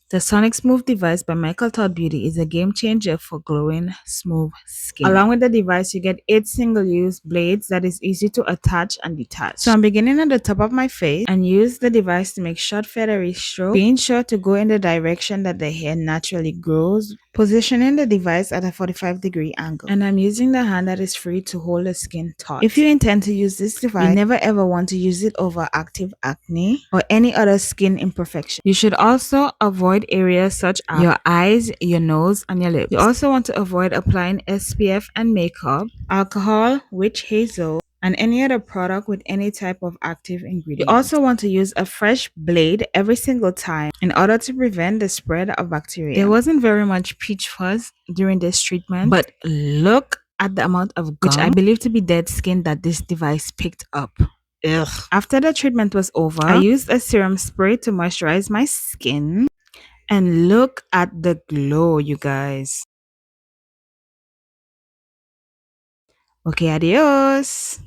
The Sonic Smooth device by Michael Todd Beauty is a game changer for glowing, smooth skin. Along with the device, you get 8 single-use blades that is easy to attach and detach. So I'm beginning at the top of my face and use the device to make short feathery strokes, being sure to go in the direction that the hair naturally grows, positioning the device at a 45-degree angle. And I'm using the hand that is free to hold the skin taut. If you intend to use this device, you never ever want to use it over active acne or any other skin imperfection. You should also avoid areas such as your eyes, your nose, and your lips. You also want to avoid applying SPF and makeup, alcohol, witch hazel, and any other product with any type of active ingredient. You also want to use a fresh blade every single time in order to prevent the spread of bacteria. There wasn't very much peach fuzz during this treatment, but look at the amount of gum, which I believe to be dead skin, that this device picked up. Ugh. After the treatment was over, I used a serum spray to moisturize my skin. And look at the glow, you guys. Okay, adios.